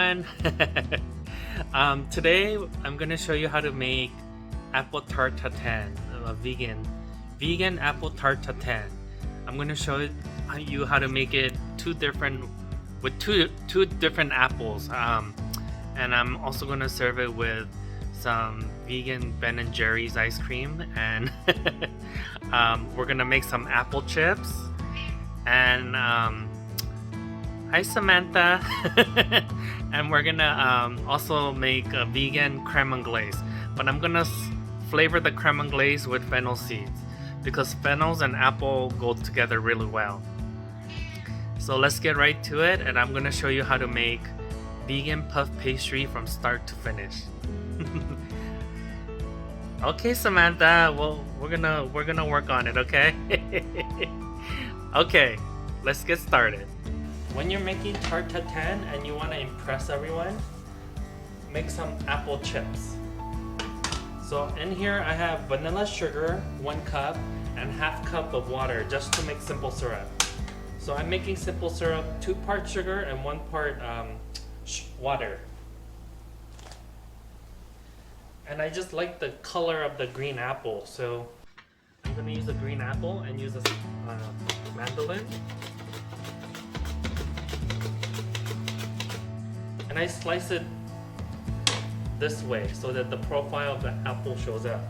everyone. Today I'm gonna show you how to make apple Tart Tatin, a vegan apple Tart Tatin. I'm gonna show you how to make it two different apples. And I'm also gonna serve it with some vegan Ben and Jerry's ice cream, and we're gonna make some apple chips. And hi Samantha. And we're gonna also make a vegan creme anglaise, but I'm gonna flavor the creme anglaise with fennel seeds because fennels and apple go together really well. So let's get right to it, and I'm gonna show you how to make vegan puff pastry from start to finish. Okay, Samantha, well, we're gonna work on it, okay? Okay, let's get started. When you're making Tart Tatin and you want to impress everyone, make some apple chips. So in here I have vanilla sugar, 1 cup, and ½ cup of water just to make simple syrup. So I'm making simple syrup, 2 parts sugar and 1 part water. And I just like the color of the green apple, so I'm gonna use a green apple and use a mandolin. And I slice it this way so that the profile of the apple shows up.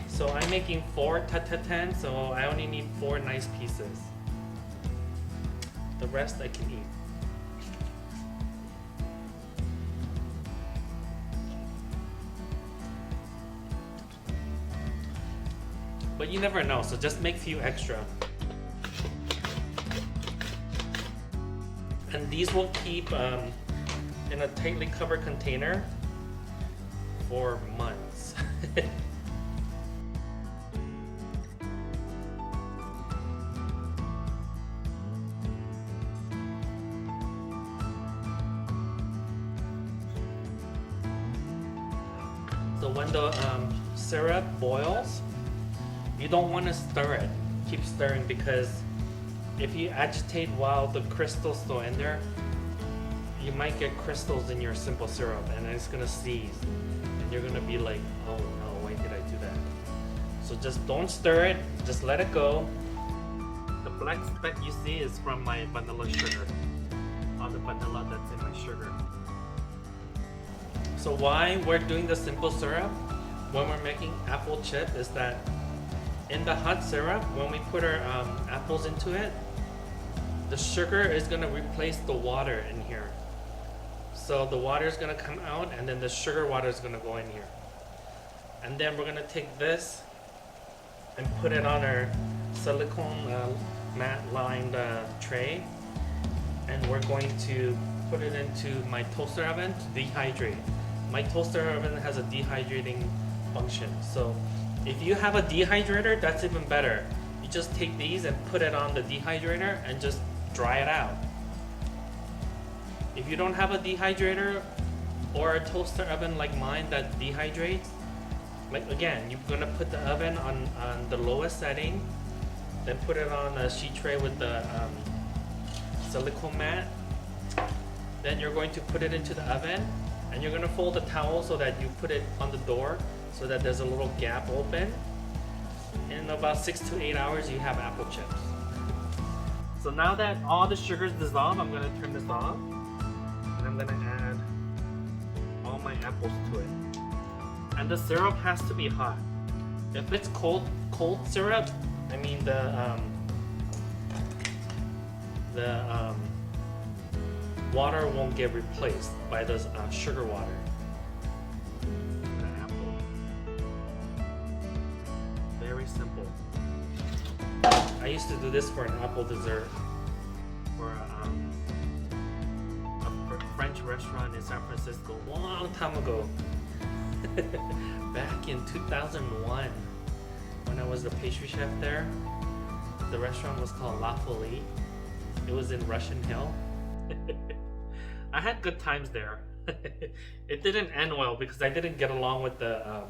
So I'm making 4 tatin, so I only need 4 nice pieces. The rest I can eat. But you never know, so just make few extra. And these will keep in a tightly covered container for months. So when the syrup boils, you don't want to stir it. Keep stirring, because if you agitate while the crystal's still in there, you might get crystals in your simple syrup and it's gonna seize. And you're gonna be like, oh no, why did I do that? So just don't stir it, just let it go. The black speck you see is from my vanilla sugar. All the vanilla that's in my sugar. So why we're doing the simple syrup when we're making apple chip is that in the hot syrup, when we put our apples into it, the sugar is going to replace the water in here. So the water is going to come out, and then the sugar water is going to go in here. And then we're going to take this and put it on our silicone mat lined tray, and we're going to put it into my toaster oven to dehydrate. My toaster oven has a dehydrating function, so if you have a dehydrator, that's even better. You just take these and put it on the dehydrator and just dry it out. If you don't have a dehydrator or a toaster oven like mine that dehydrates, like again, you're gonna put the oven on the lowest setting, then put it on a sheet tray with the silicone mat. Then you're going to put it into the oven, and you're gonna fold the towel so that you put it on the door, so that there's a little gap open. In about 6 to 8 hours, you have apple chips. So now that all the sugars dissolve, I'm gonna turn this off, and I'm gonna add all my apples to it. And the syrup has to be hot. If it's cold syrup, I mean the water won't get replaced by the sugar water. Simple. I used to do this for an apple dessert for a French restaurant in San Francisco a long time ago. Back in 2001, when I was the pastry chef there. The restaurant was called La Folie. It was in Russian Hill. I had good times there. It didn't end well because I didn't get along with the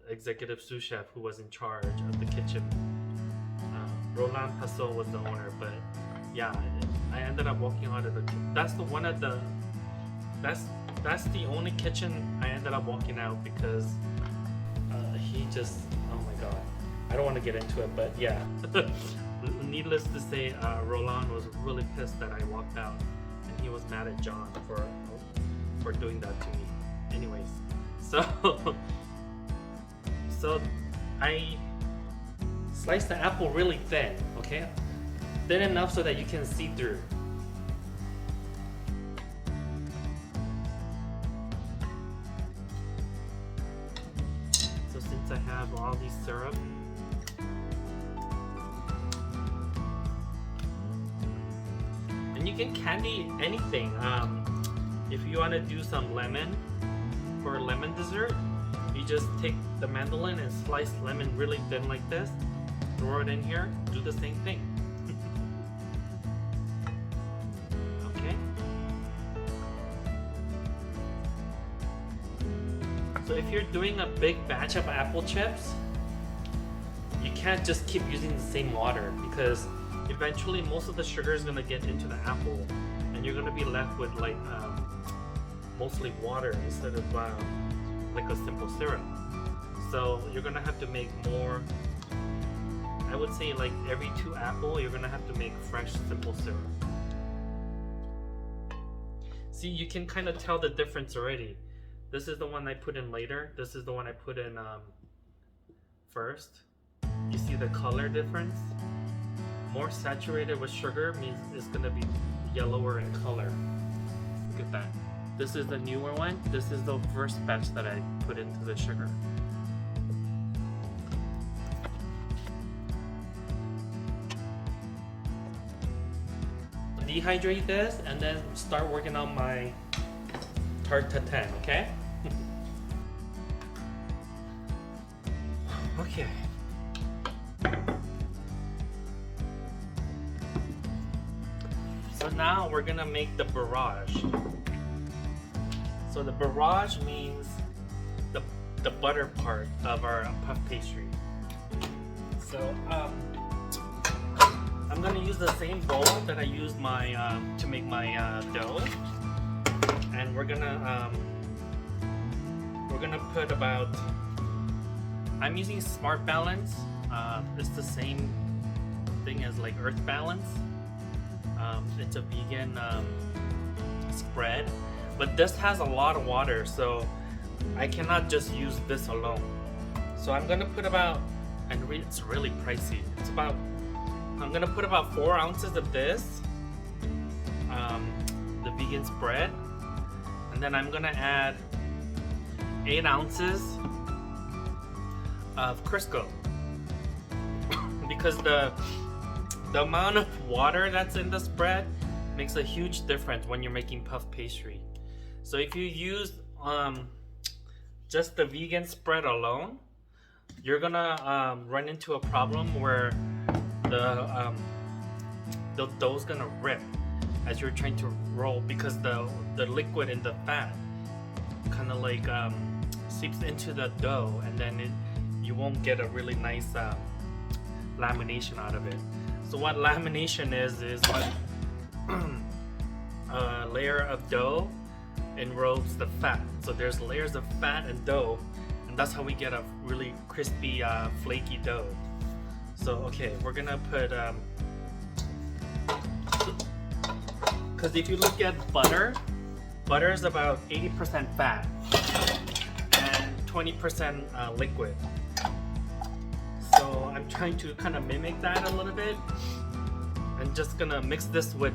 executive sous chef who was in charge of the kitchen. Roland Passot was the owner, but yeah, I ended up walking out of the. That's the one of the. That's the only kitchen I ended up walking out because he just. Oh my god, I don't want to get into it, but yeah. Needless to say, Roland was really pissed that I walked out, and he was mad at John for doing that to me. Anyways, so I sliced the apple really thin, okay? Thin enough so that you can see through. So since I have all these syrup, and you can candy anything. If you want to do some lemon for lemon dessert, you just take the mandolin and slice lemon really thin like this, throw it in here, do the same thing. Okay. So if you're doing a big batch of apple chips, you can't just keep using the same water because eventually most of the sugar is going to get into the apple and you're going to be left with like mostly water instead of like a simple syrup. So you're going to have to make more. I would say like every 2 apples you're going to have to make fresh simple syrup. See, you can kind of tell the difference already. This is the one I put in later. This is the one I put in first. You see the color difference? More saturated with sugar means it's going to be yellower in color. Look at that. This is the newer one. This is the first batch that I put into the sugar. Dehydrate this and then start working on my Tart Tatin, okay? Okay. So now we're gonna make the barrage. So the barrage means the butter part of our puff pastry. So I'm gonna use the same bowl that I used to make my dough, and we're gonna put about. I'm using Smart Balance. It's the same thing as like Earth Balance. It's a vegan spread, but this has a lot of water, so I cannot just use this alone. So I'm gonna put about, and it's really pricey. I'm gonna put about 4 ounces of this, the vegan spread, and then I'm gonna add 8 ounces of Crisco because the amount of water that's in the spread makes a huge difference when you're making puff pastry. So if you use just the vegan spread alone, you're gonna run into a problem where the dough's gonna rip as you're trying to roll because the liquid in the fat kind of like seeps into the dough, and then you won't get a really nice lamination out of it. So what lamination is when a layer of dough enrobes the fat. So there's layers of fat and dough, and that's how we get a really crispy, flaky dough. So okay, we're gonna put because if you look at butter is about 80% fat and 20% liquid. So I'm trying to kind of mimic that a little bit. I'm just gonna mix this with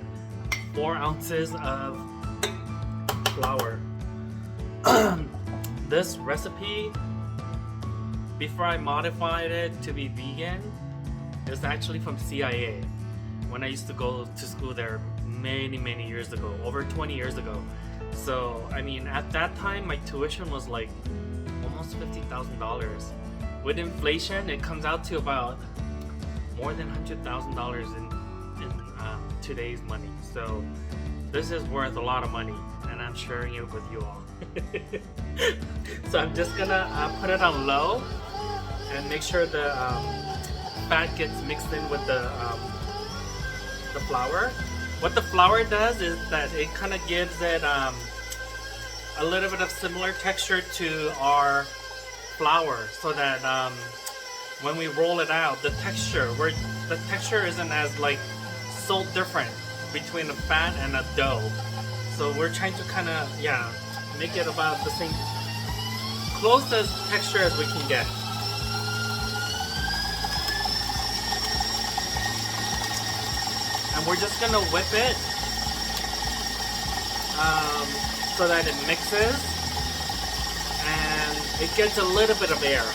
4 ounces of flour. This recipe, before I modified it to be vegan, is actually from CIA when I used to go to school there many years ago, over 20 years ago. So I mean, at that time my tuition was like almost $50,000. With inflation, it comes out to about more than $100,000 in today's money. So this is worth a lot of money, and I'm sharing it with you all. So I'm just gonna put it on low and make sure the fat gets mixed in with the flour. What the flour does is that it kind of gives it a little bit of similar texture to our flour, so that when we roll it out, the texture isn't as like so different between a fat and a dough. So we're trying to kind of make it about the same, closest texture as we can get. And we're just gonna whip it so that it mixes and it gets a little bit of air.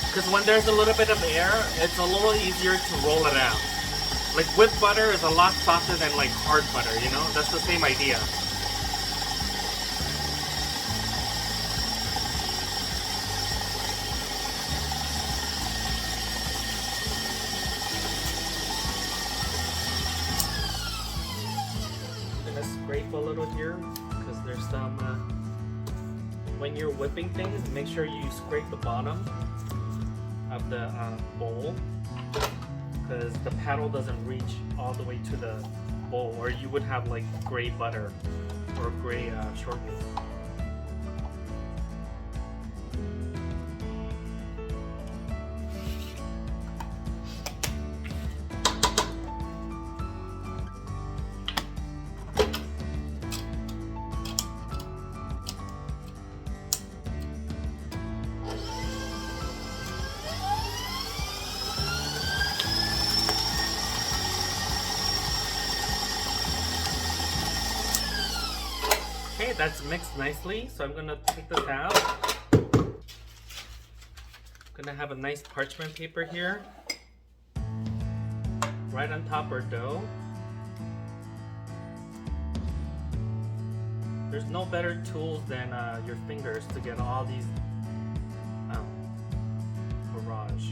Because when there's a little bit of air, it's a little easier to roll it out. Like whipped butter is a lot softer than like hard butter, you know? That's the same idea. Scrape a little here because there's some when you're whipping things, make sure you scrape the bottom of the bowl, because the paddle doesn't reach all the way to the bowl, or you would have like gray butter or gray shortening. Okay, that's mixed nicely, so I'm gonna take this out. I'm gonna have a nice parchment paper here, right on top our dough. There's no better tools than your fingers to get all these barrage.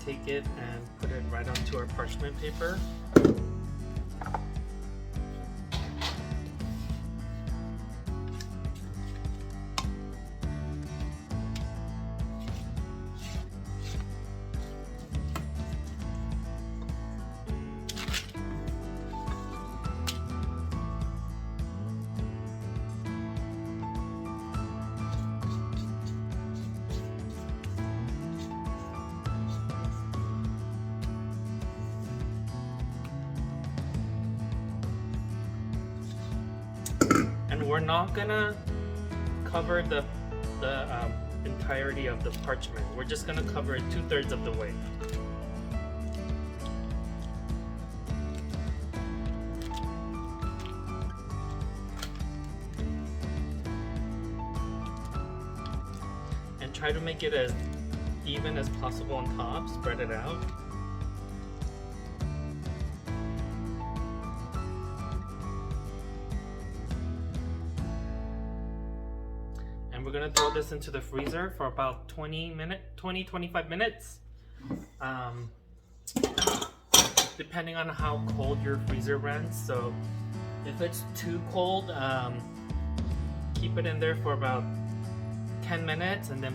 Take it and put it right onto our parchment paper. And we're not gonna cover the entirety of the parchment. We're just gonna cover it 2/3 of the way. And try to make it as even as possible on top. Spread it out. And we're gonna throw this into the freezer for about 20-25 minutes. Depending on how cold your freezer runs. So if it's too cold, keep it in there for about 10 minutes and then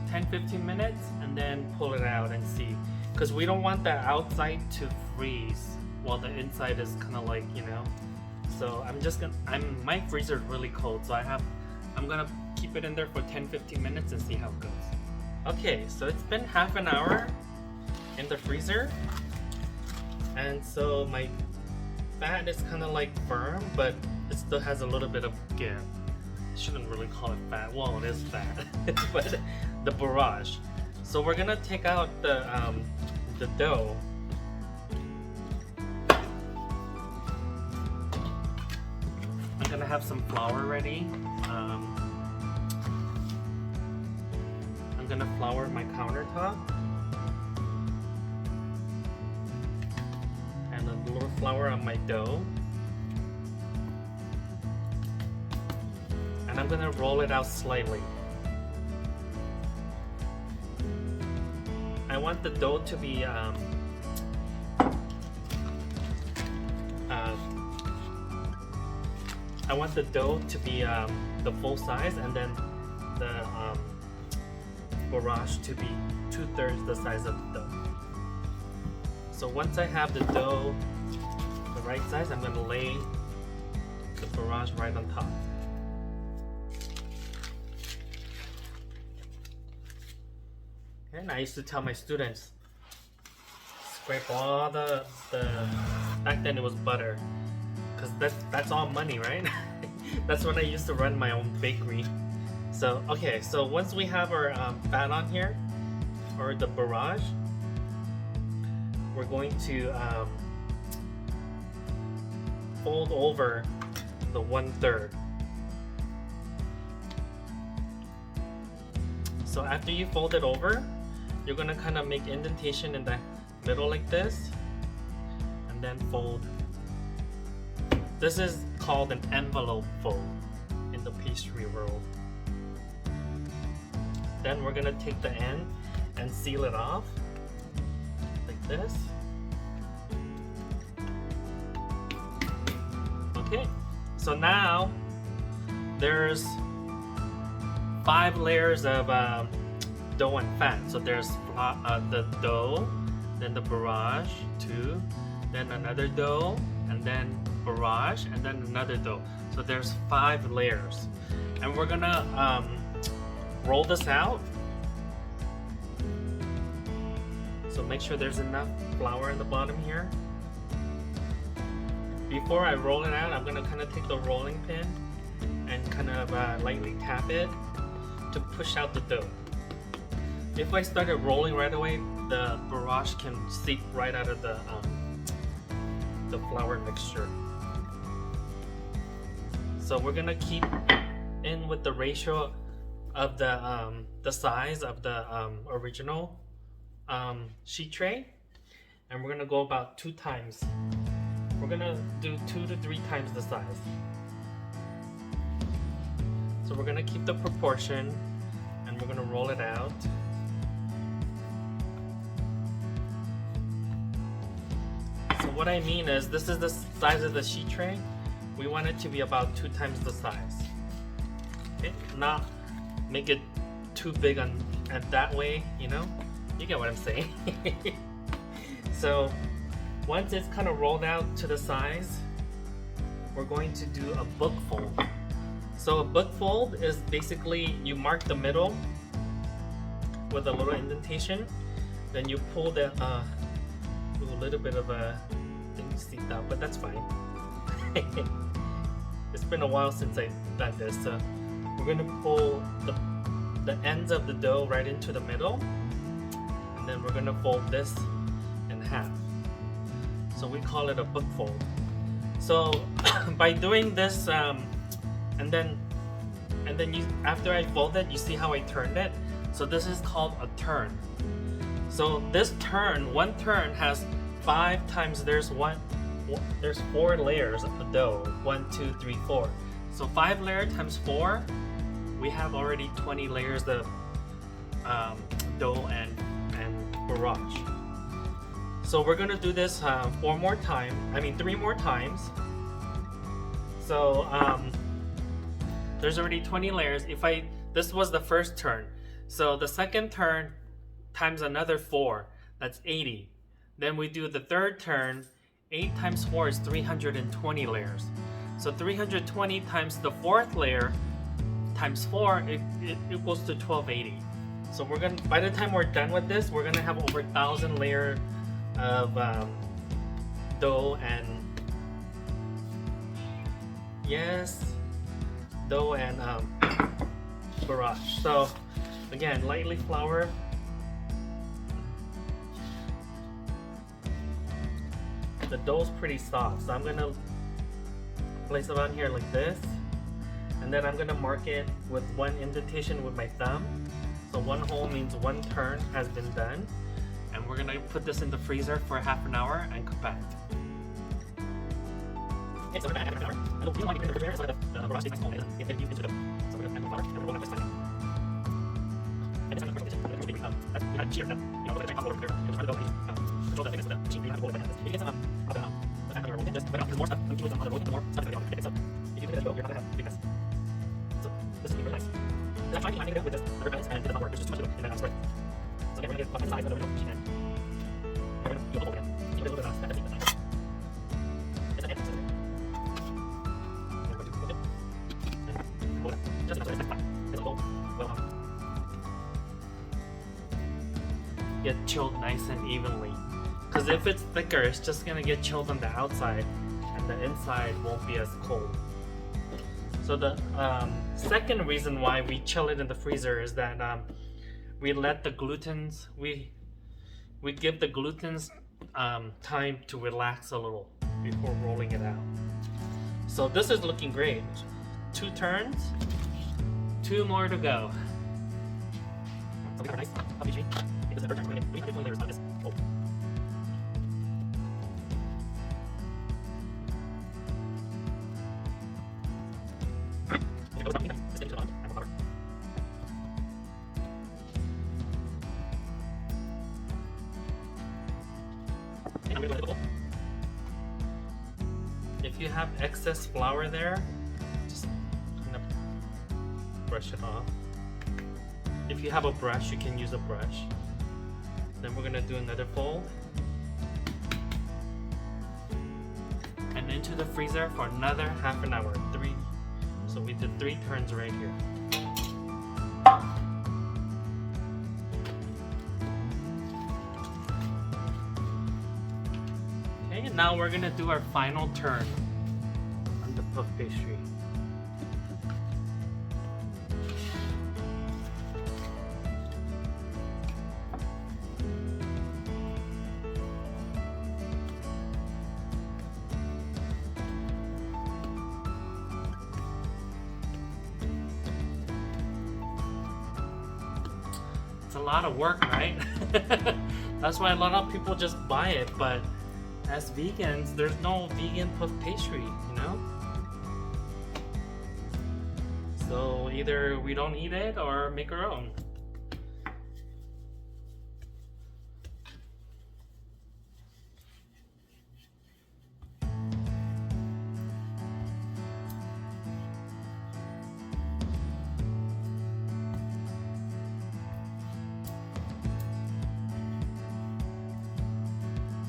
10-15 minutes and then pull it out and see. Because we don't want the outside to freeze while the inside is kind of like, you know. So my freezer is really cold, so I'm gonna keep it in there for 10-15 minutes and see how it goes. Okay, so it's been half an hour in the freezer, and so my fat is kind of like firm, but it still has a little bit of give. I shouldn't really call it fat. Well, it is fat, but the barrage. So we're gonna take out the dough. I'm gonna have some flour ready. I'm gonna flour my countertop. And a little flour on my dough. And I'm gonna roll it out slightly. I want the dough to be I want the dough to be the full size, and then the barrage to be 2/3 the size of the dough. So once I have the dough the right size, I'm going to lay the barrage right on top. And I used to tell my students, scrape all the back then it was butter, because that's all money, right? That's when I used to run my own bakery. So okay, so once we have our fat on here, or the barrage, we're going to fold over the 1/3. So after you fold it over, you're gonna kind of make indentation in the middle like this, and then fold. This is called an envelope fold in the pastry world. Then we're gonna take the end and seal it off like this. Okay, so now there's 5 layers of dough and fat. So there's the dough, then the barrage, 2, then another dough, and then barrage, and then another dough. So there's 5 layers, and we're gonna roll this out. So make sure there's enough flour in the bottom here. Before I roll it out, I'm gonna kind of take the rolling pin and kind of lightly tap it to push out the dough. If I started rolling right away, the barrage can seep right out of the flour mixture. So we're gonna keep in with the ratio of the size of the original sheet tray, and we're gonna go about 2 times. We're gonna do 2 to 3 times the size. So we're gonna keep the proportion, and we're gonna roll it out. So what I mean is, this is the size of the sheet tray. We want it to be about 2 times the size. Okay? Not make it too big and that way, you know? You get what I'm saying. So once it's kind of rolled out to the size, we're going to do a book fold. So a book fold is basically you mark the middle with a little indentation, then you pull the a little bit of a thing seeped out, but that's fine. It's been a while since I've done this. So we're going to pull the ends of the dough right into the middle, and then we're going to fold this in half. So we call it a book fold. So by doing this, and then you, after I fold it, you see how I turned it. So this is called a turn. So this turn, one turn has 5 times there's 4 layers of the dough. 1, 2, 3, 4. So 5 layers times 4, we have already 20 layers of dough and barrage. So we're gonna do this 3 more times. So there's already 20 layers. This was the first turn. So the second turn times another 4, that's 80. Then we do the third turn, 8 times 4 is 320 layers. So 320 times the 4th layer times 4, it equals to 1280. So we're gonna, by the time we're done with this, we're gonna have over 1,000 layers of dough and barrage. So again, lightly flour. The dough's pretty soft, so I'm gonna place it on here like this, and then I'm gonna mark it with 1 indentation with my thumb. So 1 hole means 1 turn has been done, and we're gonna put this in the freezer for half an hour and cook back. Okay, so we're gonna add half an hour. And the reason why we put it in the refrigerator is so that the barrage stays nice and cold and get you into the dough. So we're gonna add more flour and we're rolling this time. And this time, of course, we had shear them. You know, like hot water, it was hard to go. Control the thickness of the machine. You have to hold it like this. If you get some of the fat on your roll, just put it on. There's more stuff. The more stuff is going to be on the roll, the more stuff is going to be on. Okay, so if you you think that you're not gonna have big mess. So this is really nice. And I'm trying to line it with this other guys, and it does not work. There's just too much glue in that spread. So again, we're gonna get the sides of the window, and we're gonna do a bubble again. Keep it a little bit of that technique, that's nice. It's an end. And we're going to move it. And hold it. Just enough so it's flat. It's a little well hung. Get chilled nice and evenly. Because if it's thicker, it's just gonna get chilled on the outside, and the inside won't be as cold. So the second reason why we chill it in the freezer is that we let the glutens, we give the glutens time to relax a little before rolling it out. So this is looking great. 2 turns, 2 more to go. So these are nice. Puffy sheet. This is the third turn. We're going to get 320 layers of this. Oh. If it goes down, just stick to the bottom and we'll cover. And I'm going to go to the bowl. If you have excess flour there, just kind of brush it off. If you have a brush, you can use a brush. Then we're gonna do another fold. And into the freezer for another half an hour. 3. So we did 3 turns right here. Okay, now we're gonna do our final turn on the puff pastry. It's a lot of work, right? That's why a lot of people just buy it, but as vegans, there's no vegan puff pastry, you know? So either we don't eat it or make our own.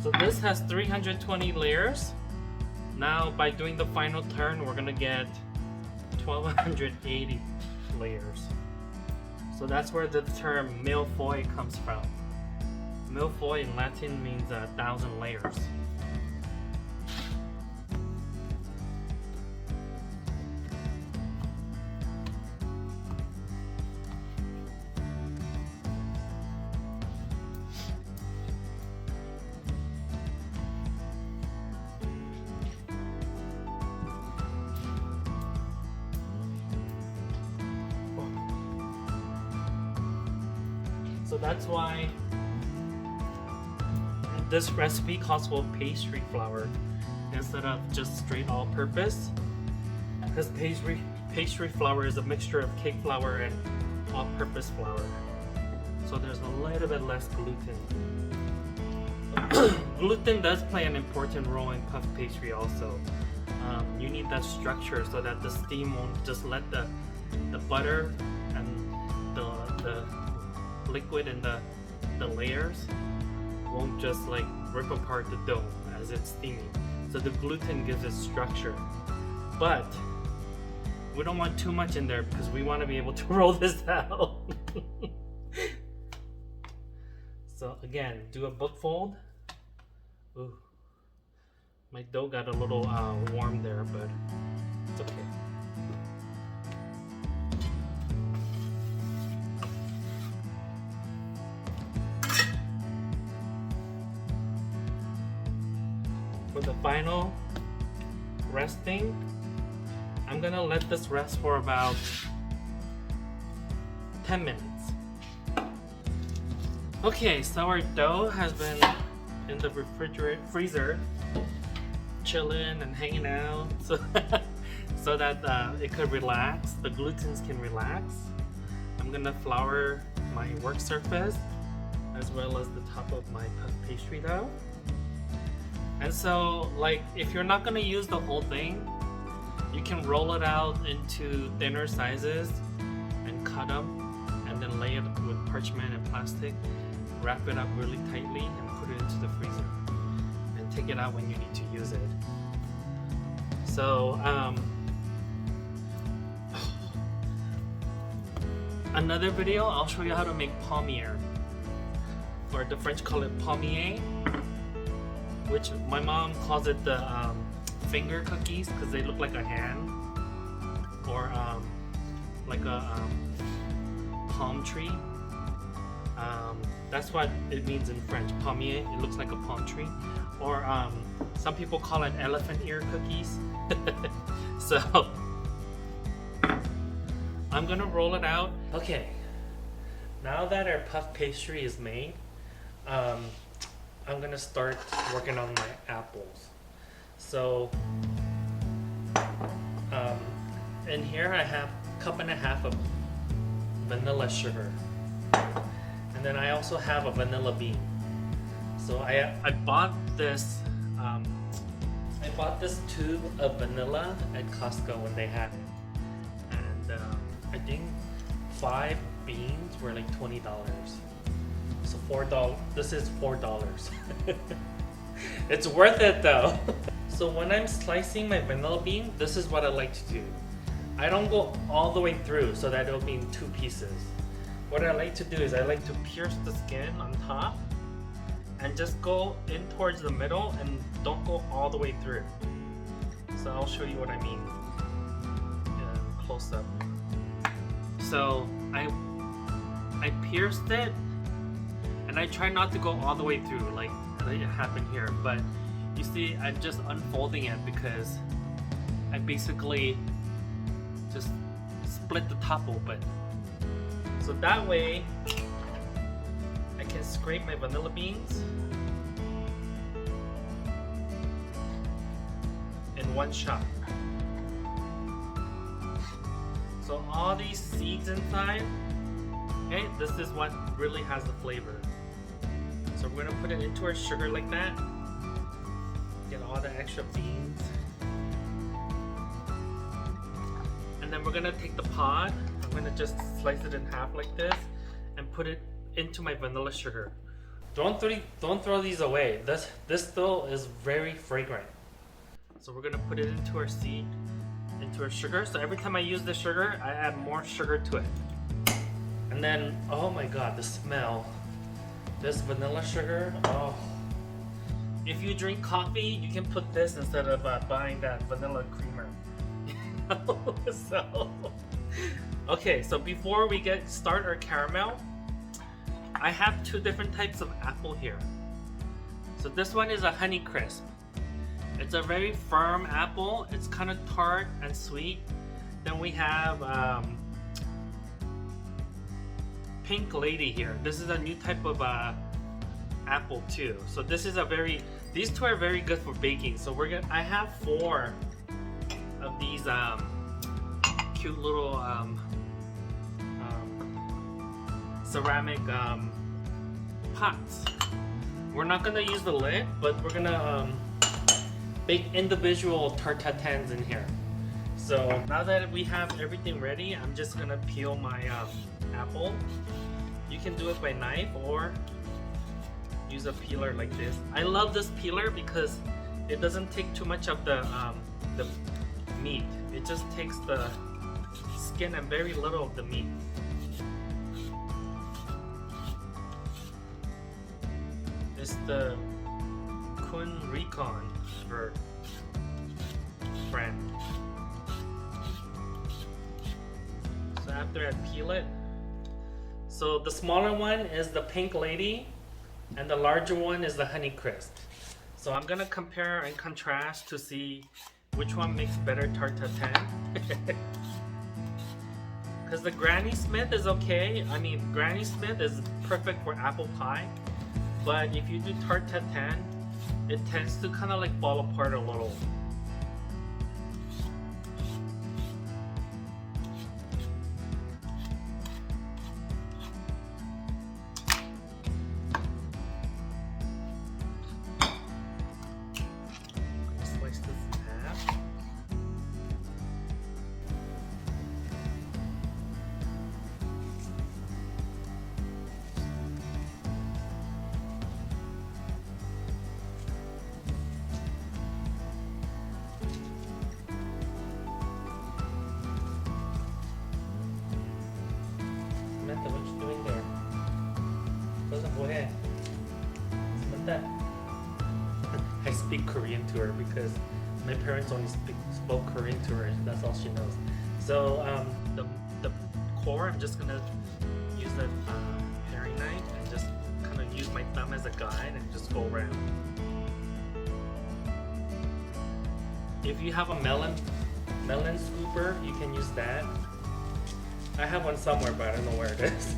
So this has 320 layers. Now by doing the final turn, we're gonna get 1280 layers. So that's where the term mille feuilles comes from. Mille feuilles in Latin means 1,000 layers. So that's why this recipe calls for pastry flour instead of just straight all-purpose, because pastry flour is a mixture of cake flour and all-purpose flour. So there's a little bit less gluten. Gluten does play an important role in puff pastry also. You need that structure so that the steam won't just let the butter and the liquid in the layers won't just like rip apart the dough as it's steaming. So the gluten gives it structure. But we don't want too much in there because we want to be able to roll this out. So again, do a book fold. Ooh. My dough got a little warm there, but it's okay. For the final resting, I'm gonna let this rest for about 10 minutes. Okay, so our dough has been in the freezer, chilling and hanging out, so so that it could relax. The glutens can relax. I'm gonna flour my work surface as well as the top of my puff pastry dough. And so, like, if you're not gonna use the whole thing, You can roll it out into thinner sizes and cut them, and then lay it with parchment and plastic, wrap it up really tightly, and put it into the freezer. And take it out when you need to use it. So, another video, I'll show you how to make palmier, or the French call it palmier, which my mom calls it the finger cookies because they look like a hand, or like a palm tree. That's what it means in French, palmier. It looks like a palm tree. Or some people call it elephant ear cookies. So I'm gonna roll it out. Okay, now that our puff pastry is made, I'm gonna start working on my apples. So in here I have a cup and a half of vanilla sugar, and then I also have a vanilla bean. So I bought this tube of vanilla at Costco when they had it, and I think 5 beans were like $20. So $4. This is $4. It's worth it though. So when I'm slicing my vanilla bean, this is what I like to do. I don't go all the way through so that it'll be in 2 pieces. What I like to do is I like to pierce the skin on top and just go in towards the middle and don't go all the way through. So I'll show you what I mean close up. So I pierced it, and I try not to go all the way through like it happened here, but you see I'm just unfolding it because I basically just split the top open. So that way I can scrape my vanilla beans in one shot. So all these seeds inside, okay, this is what really has the flavor. So we're gonna put it into our sugar like that. Get all the extra beans. And then we're gonna take the pod, I'm gonna just slice it in half like this and put it into my vanilla sugar. Don't throw these away. This still is very fragrant. So we're gonna put it into our seed, into our sugar. So every time I use the sugar, I add more sugar to it. And then, oh my god, the smell. This vanilla sugar, oh. If you drink coffee, you can put this instead of buying that vanilla creamer. So, okay, so before we start our caramel, I have 2 different types of apple here. So this one is a Honey Crisp. It's a very firm apple. It's kind of tart and sweet. Then we have Pink Lady here. This is a new type of apple too. So this is these 2 are very good for baking. So I have 4 of these cute little ceramic pots. We're not gonna use the lid, but we're gonna bake individual Tart Tatins in here. So now that we have everything ready, I'm just gonna peel my apple. You can do it by knife or use a peeler like this. I love this peeler because it doesn't take too much of the meat. It just takes the skin and very little of the meat. It's the Kun Recon brand. So after I peel it, so the smaller one is the Pink Lady and the larger one is the Honey Crisp. So I'm gonna compare and contrast to see which one makes better Tart Tatin. Because the Granny Smith is okay. I mean, Granny Smith is perfect for apple pie. But if you do Tart Tatin, it tends to kind of like fall apart a little. Slice this in half. I speak Korean to her because my parents only spoke Korean to her. That's all she knows. So the core, I'm just gonna use the paring knife and just kind of use my thumb as a guide and just go around. If you have a melon scooper, you can use that. I have one somewhere, but I don't know where it is.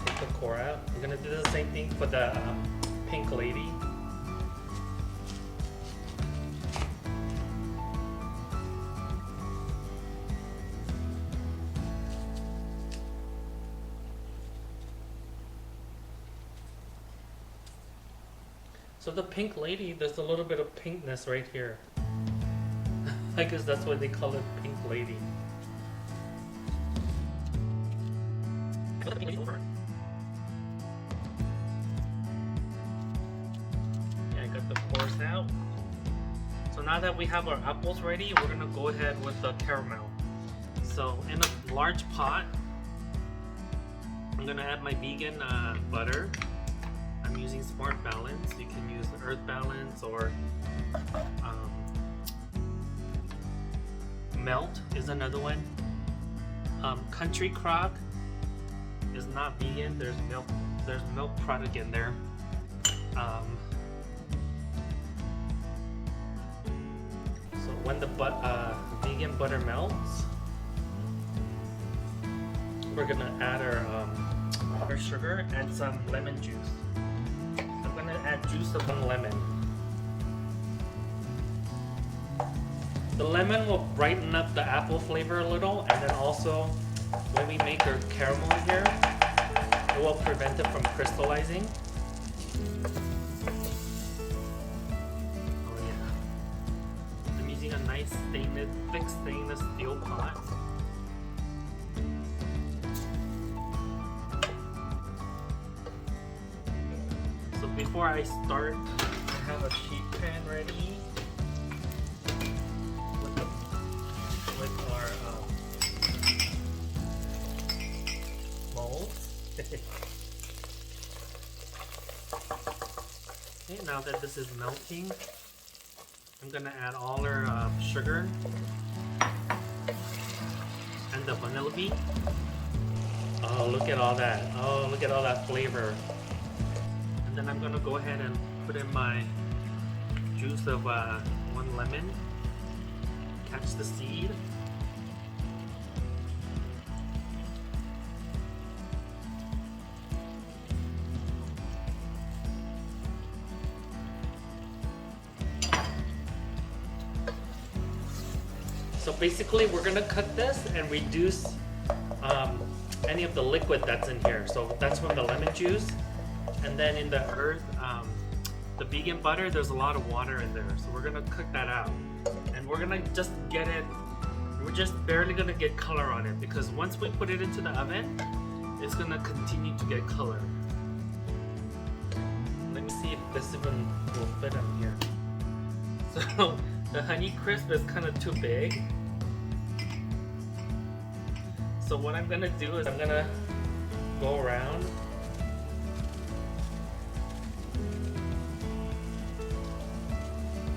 Take the core out. I'm gonna do the same thing for the pink lady. So the pink lady, there's a little bit of pinkness right here. I guess that's why they call it pink lady. Yeah, I got the cores out. So now that we have our apples ready, we're gonna go ahead with the caramel. So in a large pot, I'm gonna add my vegan butter. I'm using Smart Balance. You can use Earth Balance or Melt is another one. Country Crock is not vegan. There's milk product in there. So when the vegan butter melts, we're gonna add our sugar and some lemon juice. I'm gonna add juice of 1 lemon. The lemon will brighten up the apple flavor a little, and then also when we make our caramel here, it will prevent it from crystallizing. Oh yeah. I'm using a nice thick stainless steel pot. So before I start, I have a sheet pan ready with our molds. Okay, now that this is melting, I'm gonna add all our sugar and the vanilla bean. Oh, look at all that! Oh, look at all that flavor. And then I'm gonna go ahead and put in my juice of 1 lemon. Catch the seed. So basically we're gonna cut this and reduce any of the liquid that's in here. So that's from the lemon juice. And then in the the vegan butter, there's a lot of water in there. So we're gonna cook that out. And we're gonna just get it, we're just barely gonna get color on it, because once we put it into the oven, it's gonna continue to get color. Let me see if this even will fit in here. So the Honey Crisp is kind of too big. So what I'm gonna do is I'm gonna go around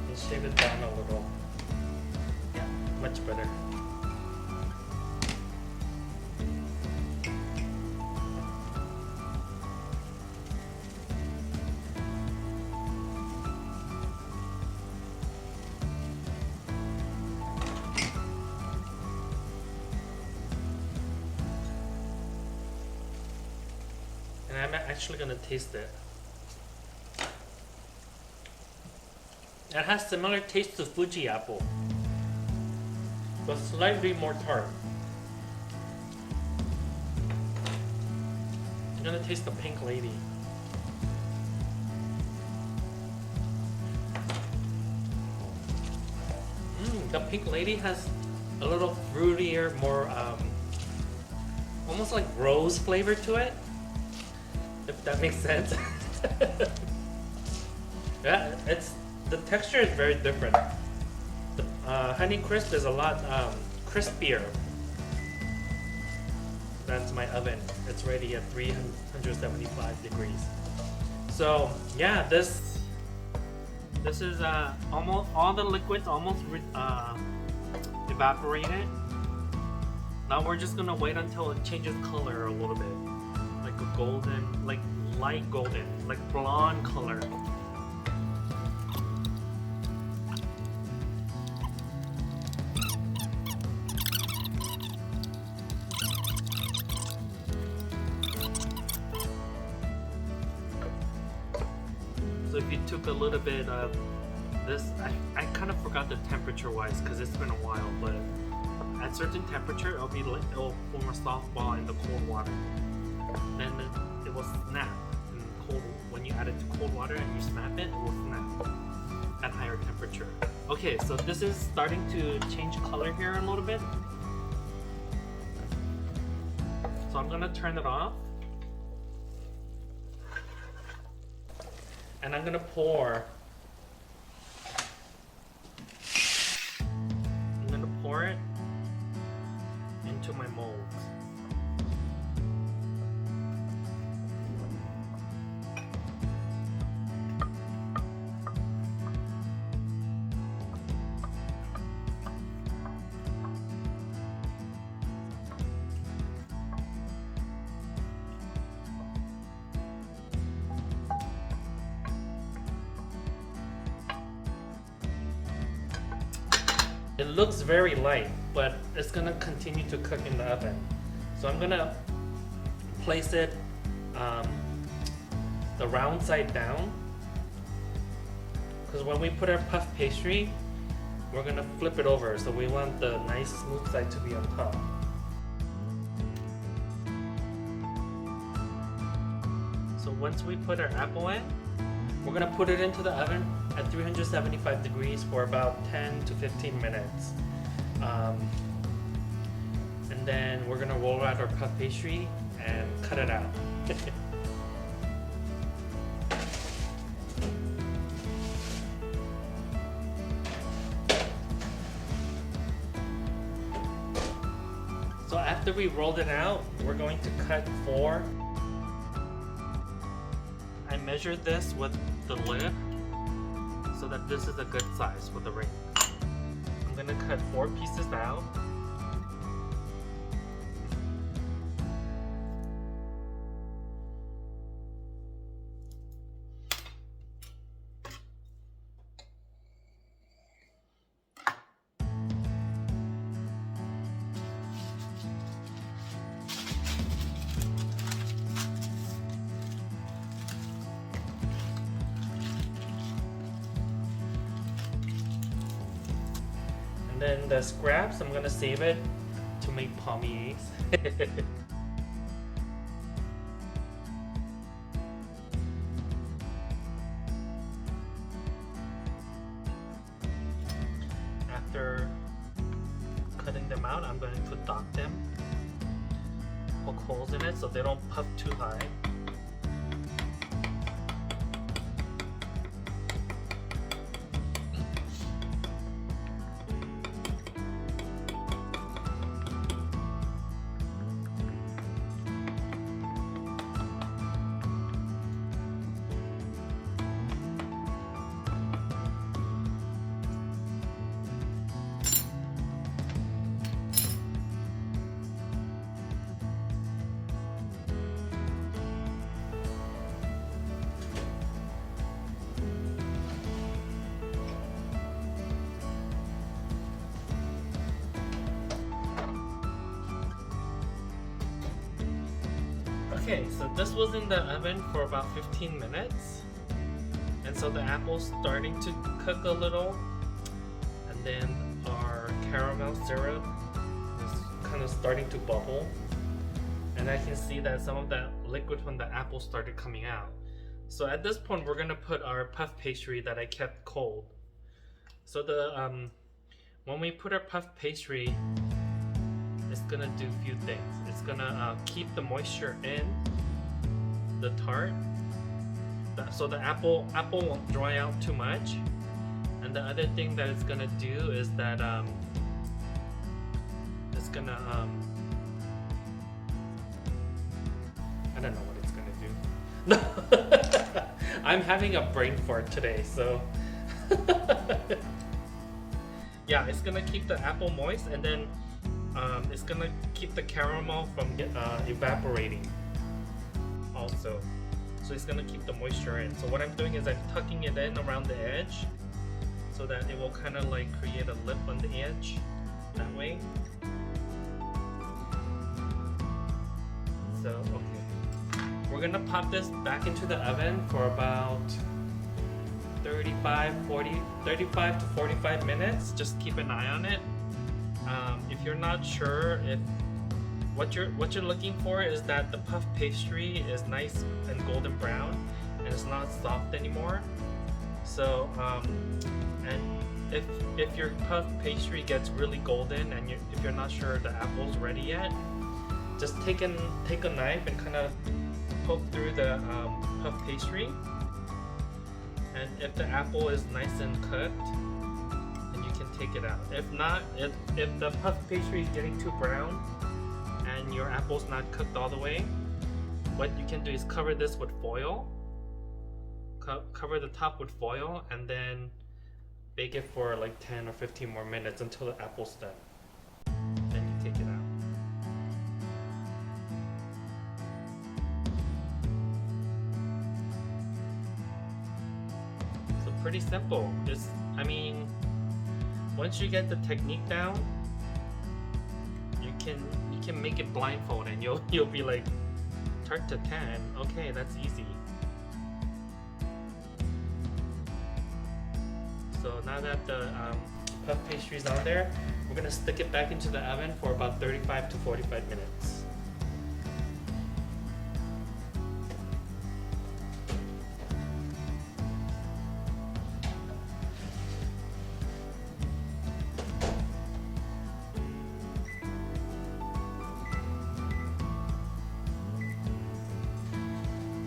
and shave it down a little. Yeah, much better. And I'm actually gonna taste it. It has similar taste to Fuji apple, but slightly more tart. I'm gonna taste the pink lady. The pink lady has a little fruitier, more almost like rose flavor to it, if that makes sense. Yeah, the texture is very different. The Honey Crisp is a lot crispier. That's my oven. It's ready at 375 degrees. So yeah, this This is almost all the liquids almost evaporated. Now we're just gonna wait until it changes color a little bit, like a golden, like light golden, like blonde color. So if you took a little bit of this, I kind of forgot the temperature wise because it's been a while, but at certain temperature it'll be like, it'll form a soft ball in the cold water. Then it will snap in cold. When you add it to cold water and you snap it, it will snap at higher temperature. Okay, so this is starting to change color here a little bit. So I'm gonna turn it off. And I'm gonna pour. I'm gonna pour it into my molds. It looks very light, but it's gonna continue to cook in the oven. So I'm gonna place it the round side down, because when we put our puff pastry, we're gonna flip it over. So we want the nice smooth side to be on top. So once we put our apple in, we're gonna put it into the oven at 375 degrees for about 10 to 15 minutes. And then we're gonna roll out our puff pastry and cut it out. So after we rolled it out, we're going to cut 4. I measured this with the lid so that this is a good size for the ring. I'm gonna cut 4 pieces out. Then the scraps, I'm gonna save it to make pommes. After cutting them out, I'm going to dot them, poke holes in it so they don't puff too high. Okay, so this was in the oven for about 15 minutes. And so the apple's starting to cook a little. And then our caramel syrup is kind of starting to bubble. And I can see that some of that liquid from the apple started coming out. So at this point, we're gonna put our puff pastry that I kept cold. So the when we put our puff pastry, it's gonna do a few things. It's gonna keep the moisture in the tart, so the apple won't dry out too much. And the other thing that it's gonna do is that it's gonna I don't know what it's gonna do. I'm having a brain fart today, so Yeah, it's gonna keep the apple moist, and then it's gonna keep the caramel from evaporating also. So it's gonna keep the moisture in. So what I'm doing is I'm tucking it in around the edge so that it will kind of like create a lip on the edge that way. So okay, we're gonna pop this back into the oven for about 35 to 45 minutes. Just keep an eye on it. If you're not sure if what you're looking for is that the puff pastry is nice and golden brown and it's not soft anymore. So and if your puff pastry gets really golden and if you're not sure the apple's ready yet, just take a knife and kind of poke through the puff pastry. And if the apple is nice and cooked, then you can take it out. If not, if the puff pastry is getting too brown and your apple's not cooked all the way, what you can do is cover this with foil. Cover the top with foil and then bake it for like 10 or 15 more minutes until the apple's done. Then you take it out. Pretty simple. I mean, once you get the technique down, you can make it blindfold, and you'll be like, Tart Tatin. Okay, that's easy. So now that the puff pastry is on there, we're gonna stick it back into the oven for about 35 to 45 minutes.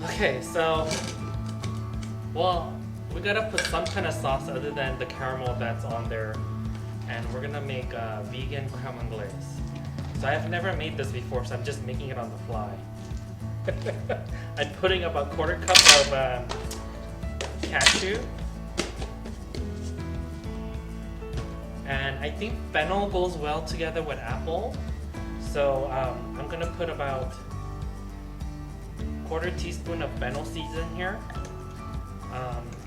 Okay, so, well, we gotta put some kind of sauce other than the caramel that's on there, and we're gonna make vegan crème anglaise. So I've never made this before, so I'm just making it on the fly. I'm putting about a quarter cup of cashew, and I think fennel goes well together with apple, so I'm gonna put about quarter teaspoon of fennel seeds in here.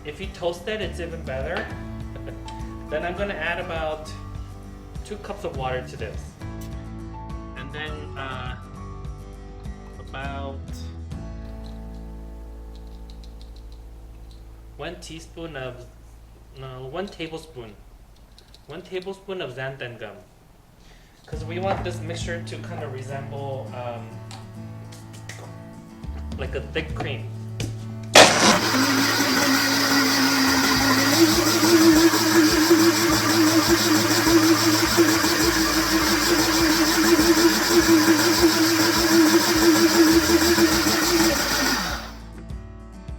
If you toast it, it's even better. Then I'm gonna add about 2 cups of water to this, and then about 1 tablespoon of xanthan gum, because we want this mixture to kind of resemble like a thick cream.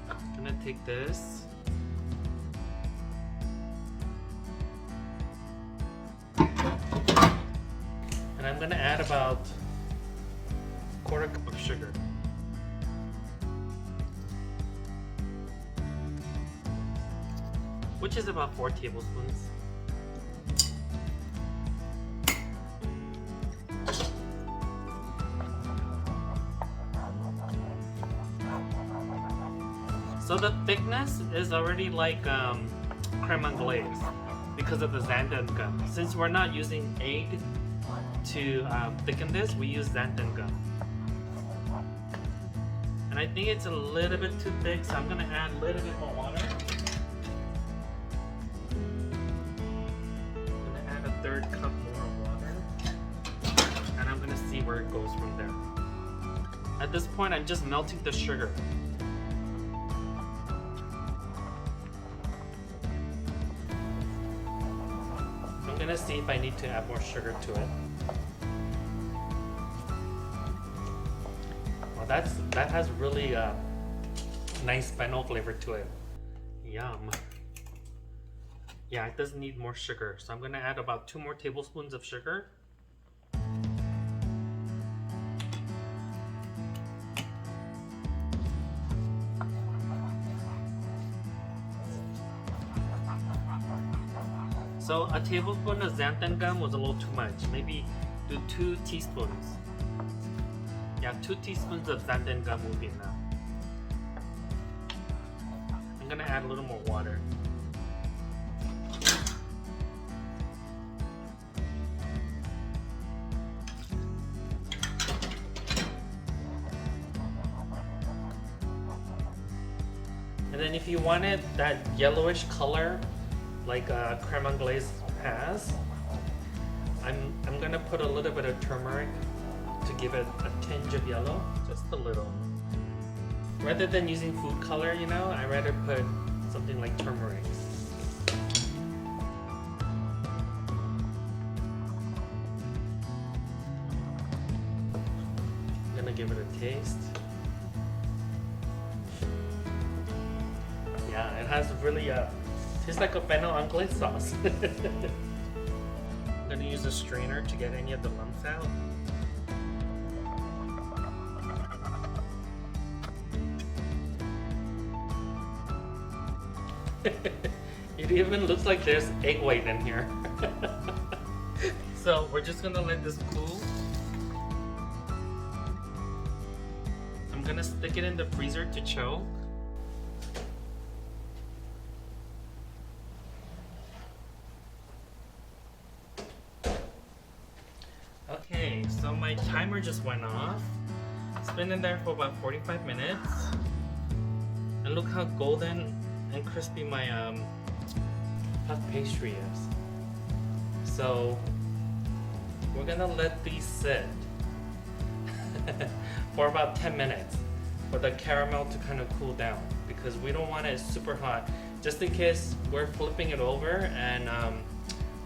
I'm gonna take this. And I'm gonna add about a quarter cup of sugar. Which is about 4 tablespoons. So the thickness is already like crème anglaise because of the xanthan gum. Since we're not using egg to thicken this, we use xanthan gum. And I think it's a little bit too thick, so I'm gonna add a little bit more water. I'm gonna add a 1/3 cup more of water. And I'm gonna see where it goes from there. At this point, I'm just melting the sugar. I'm gonna see if I need to add more sugar to it. Well, that has really nice fennel flavor to it. Yum. Yeah, it does need more sugar, so I'm gonna add about 2 more tablespoons of sugar. So a tablespoon of xanthan gum was a little too much. Maybe do 2 teaspoons. Yeah, 2 teaspoons of xanthan gum will be enough. I'm gonna add a little more water. And then if you wanted that yellowish color like creme anglaise has, I'm gonna put a little bit of turmeric to give it a tinge of yellow, just a little. Rather than using food color, you know, I'd rather put something like turmeric. I'm gonna give it a taste. Yeah, it has really tastes like a fennel anglaise sauce. I'm gonna use a strainer to get any of the lumps out. It even looks like there's egg white in here. So we're just gonna let this cool. I'm gonna stick it in the freezer to chill. Okay, so my timer just went off. It's been in there for about 45 minutes. And look how golden and crispy my puff pastry is. So we're gonna let these sit for about 10 minutes for the caramel to kind of cool down, because we don't want it super hot, just in case we're flipping it over and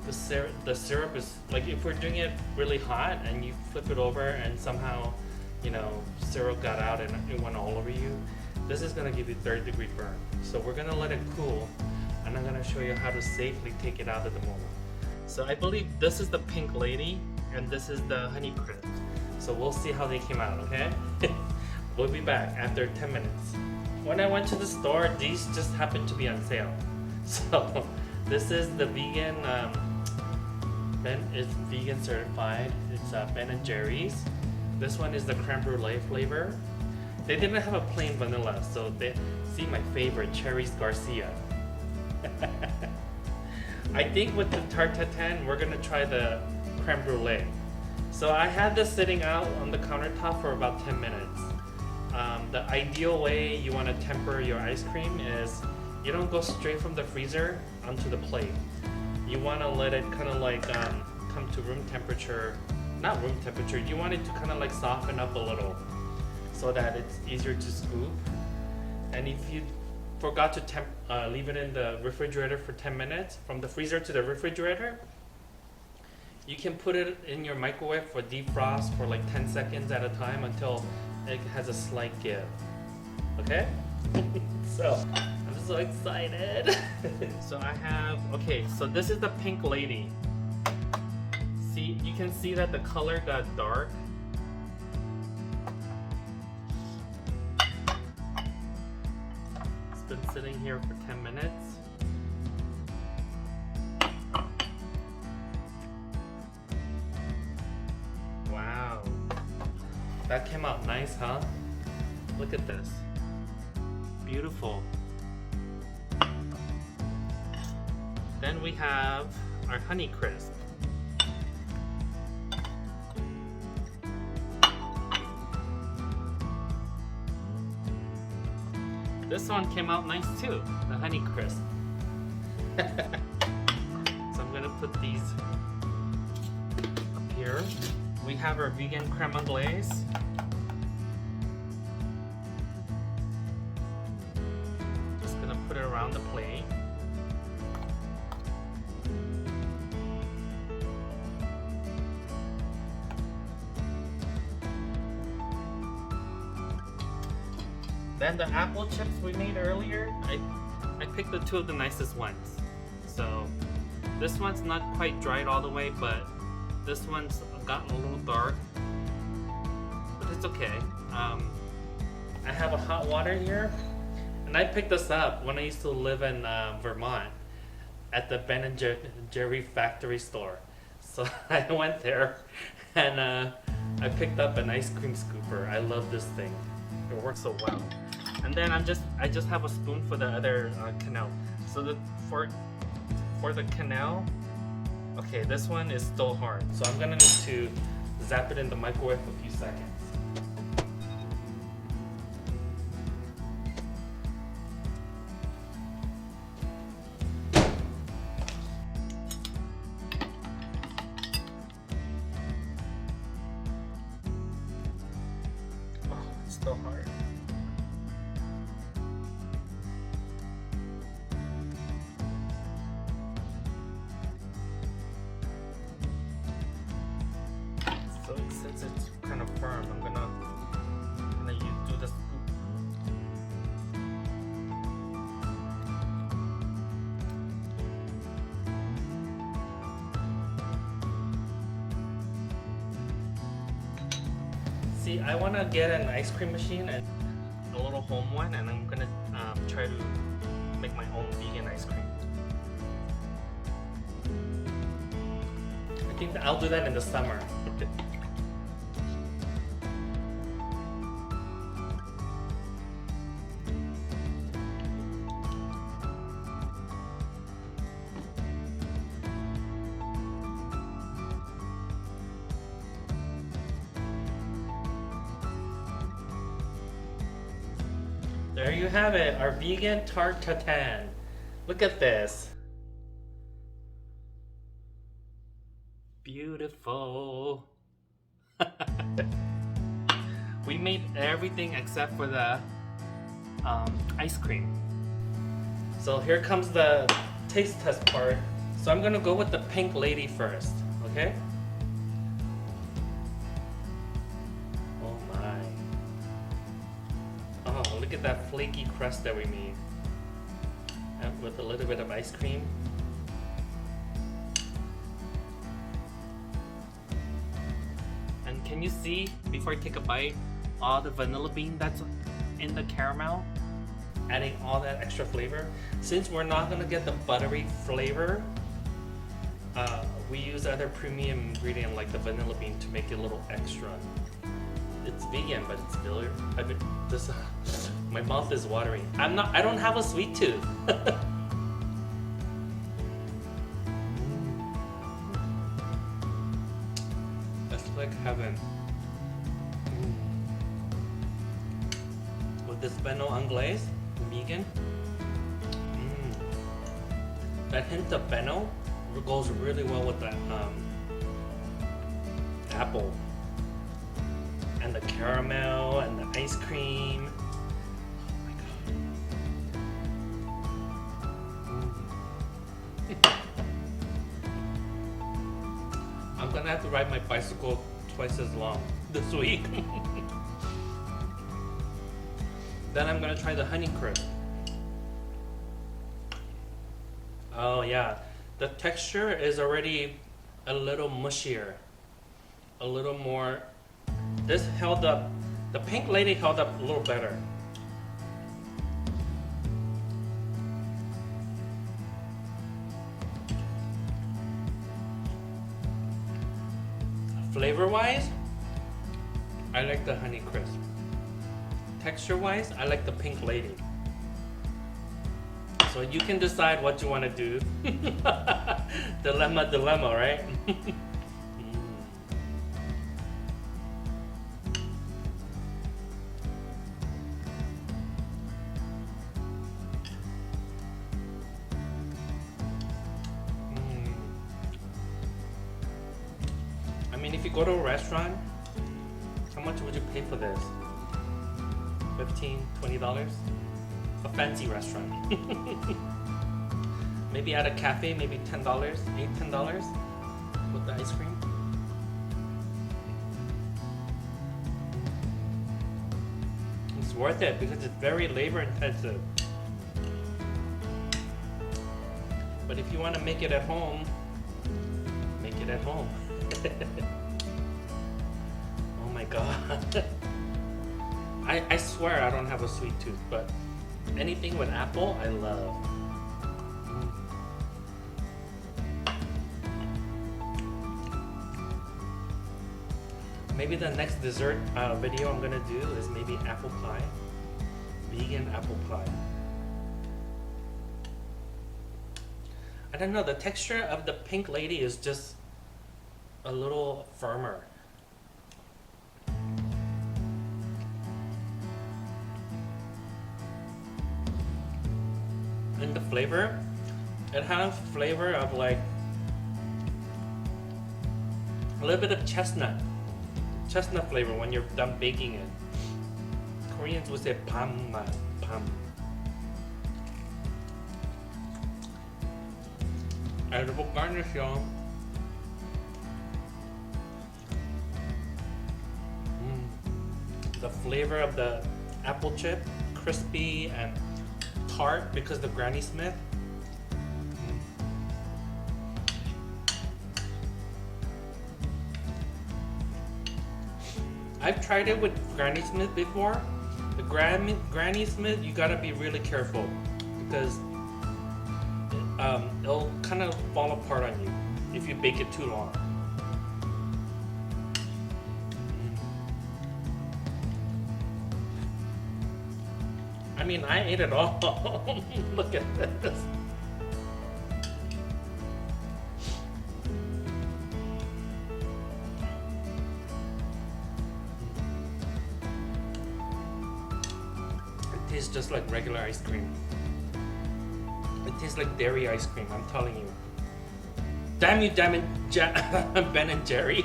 the syrup is like, if we're doing it really hot and you flip it over and somehow, you know, syrup got out and it went all over you, this is gonna give you 3rd-degree burn. So we're gonna let it cool, and I'm gonna show you how to safely take it out of the mold. So I believe this is the pink lady and this is the honey crisp. So we'll see how they came out, okay? We'll be back after 10 minutes. When I went to the store, these just happened to be on sale. So this is the vegan, it's vegan certified. It's Ben & Jerry's. This one is the creme brulee flavor. They didn't have a plain vanilla, so they see my favorite, Cherries Garcia. I think with the Tart Tatin, we're gonna try the creme brulee. So I had this sitting out on the countertop for about 10 minutes. The ideal way you want to temper your ice cream is you don't go straight from the freezer onto the plate. You want to let it kind of like come to room temperature, not room temperature, you want it to kind of like soften up a little so that it's easier to scoop. And if you forgot to leave it in the refrigerator for 10 minutes, from the freezer to the refrigerator, you can put it in your microwave for defrost for like 10 seconds at a time until it has a slight give. Okay? So, I'm so excited. So I have, okay, so this is the pink lady. See, you can see that the color got dark. It's been sitting here for 10 minutes. Wow. That came out nice, huh? Look at this. Beautiful. Then we have our honey crisp. This one came out nice too, the honey crisp. So I'm gonna put these up here. We have our vegan creme anglaise. Just gonna put it around the plate. Then the apple chips we made earlier, I picked the two of the nicest ones. So this one's not quite dried all the way, but this one's gotten a little dark, but it's okay. I have a hot water here, and I picked this up when I used to live in Vermont. at the Ben and Jerry factory store. So I went there and I picked up an ice cream scooper. I love this thing. It works so well. And then I just have a spoon for the other canal. So for the canal, okay, this one is still hard. So I'm gonna need to zap it in the microwave for a few seconds. Oh, it's still hard. So since it's kind of firm, I'm gonna do the scoop. See, I want to get an ice cream machine and a little home one, and I'm gonna try to make my own vegan ice cream. I think that I'll do that in the summer. There you have it, our vegan Tart Tatin. Look at this. Beautiful. We made everything except for the ice cream. So here comes the taste test part. So I'm gonna go with the pink lady first, okay? Oh my. Oh, look at that flaky crust that we made. And with a little bit of ice cream. And can you see, before I take a bite, all the vanilla bean that's in the caramel? Adding all that extra flavor. Since we're not gonna get the buttery flavor, we use other premium ingredient like the vanilla bean to make it a little extra. It's vegan, but it's still. My mouth is watering. I don't have a sweet tooth. That's like heaven. With this Beno Anglaise, vegan. That hint of Beno goes really well with that apple. And the caramel and the ice cream. Oh my god. I'm gonna have to ride my bicycle twice as long this week. Then I'm gonna try the honey crisp. Oh yeah, the texture is already a little mushier, a little more. This held up, the pink lady held up a little better. Flavor wise, I like the honey crisp. Texture wise, I like the pink lady. So you can decide what you want to do. Dilemma, right? I mean, if you go to a restaurant, how much would you pay for this? $15, $20? A fancy restaurant. Maybe at a cafe, maybe $10, $8, $10 with the ice cream. It's worth it because it's very labor intensive. But if you want to make it at home, make it at home. Oh my god. I swear I don't have a sweet tooth, but anything with apple, I love. Maybe the next dessert video I'm gonna do is maybe apple pie, vegan apple pie. I don't know, the texture of the pink lady is just a little firmer. And the flavor, it has flavor of like a little bit of chestnut flavor when you're done baking it. Koreans would say pam. Edible garnish, y'all. The flavor of the apple chip, crispy and tart because of Granny Smith. I've tried it with Granny Smith before. The Granny Smith, you gotta be really careful because it'll kind of fall apart on you if you bake it too long. I mean, I ate it all. Look at this. It tastes just like regular ice cream. It tastes like dairy ice cream, I'm telling you. Damn you, Ben and Jerry.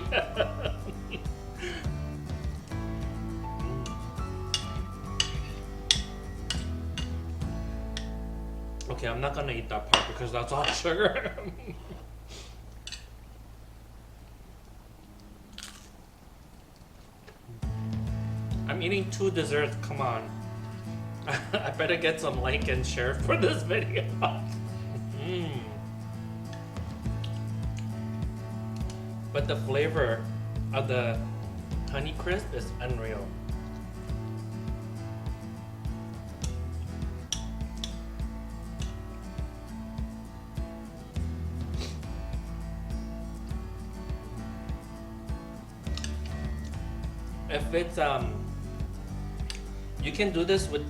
Okay, I'm not gonna eat that part because that's all sugar. I'm eating 2 desserts, come on. I better get some like and share for this video. But the flavor of the Honey Crisp is unreal. If it's you can do this with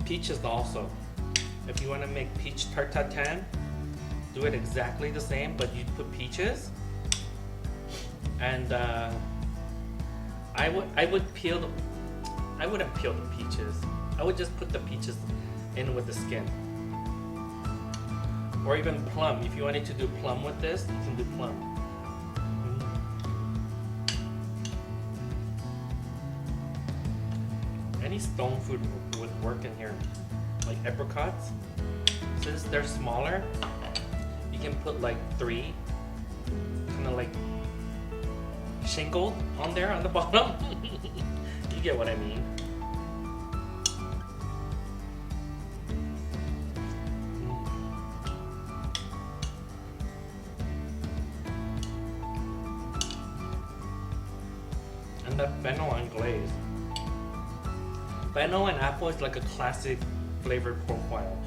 peaches also. If you want to make peach Tart Tatin, do it exactly the same, but you put peaches. And I wouldn't peel the peaches. I would just put the peaches in with the skin. Or even plum. If you wanted to do plum with this, you can do plum. Any stone fruit would work in here, like apricots. Since they're smaller, you can put like 3, kind of like shingled on there on the bottom. You get what I mean. And the fennel and glaze. Fennel and apple is like a classic flavor profile.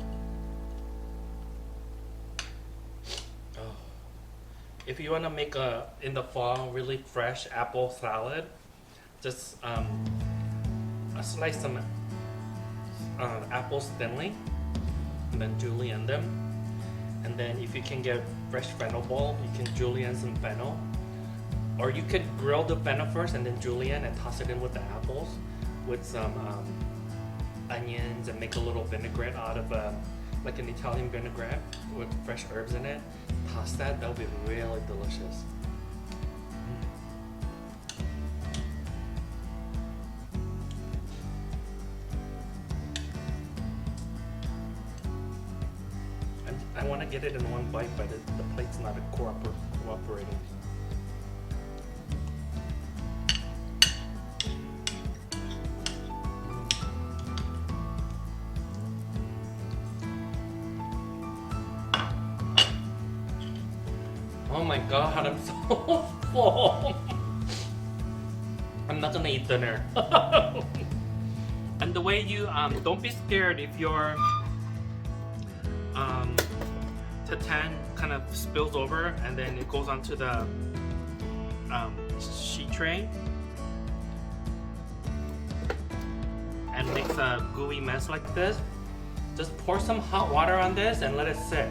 Oh. If you want to make in the fall really fresh apple salad, just slice some apples thinly and then julienne them. And then if you can get fresh fennel bulb, you can julienne some fennel. Or you could grill the fennel first and then julienne and toss it in with the apples with some onions and make a little vinaigrette out of like an Italian vinaigrette with fresh herbs in it. Toss that, that'll be really delicious. I want to get it in one bite, but the plate's not cooperating. Oh my god, I'm so full. I'm not gonna eat dinner. And the way you, don't be scared if your tatin kind of spills over and then it goes onto the sheet tray. makes a gooey mess like this, just pour some hot water on this and let it sit.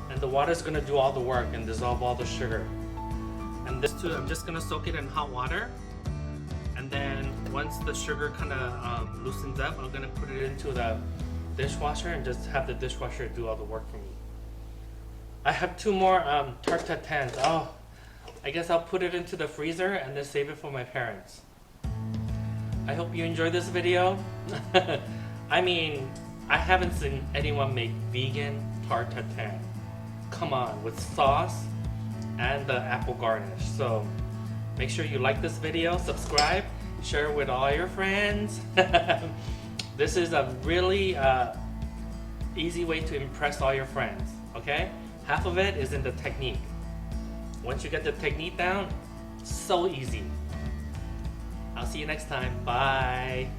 And the water is gonna do all the work and dissolve all the sugar. And this too, I'm just gonna soak it in hot water. And then once the sugar kind of loosens up, I'm gonna put it into the dishwasher and just have the dishwasher do all the work for me. I have 2 more Tart Tatins. Oh, I guess I'll put it into the freezer and then save it for my parents. I hope you enjoyed this video. I mean, I haven't seen anyone make vegan Tart Tatin. Come on, with sauce and the apple garnish. So make sure you like this video, subscribe, share it with all your friends. This is a really easy way to impress all your friends, okay? Half of it is in the technique. Once you get the technique down, so easy. I'll see you next time. Bye.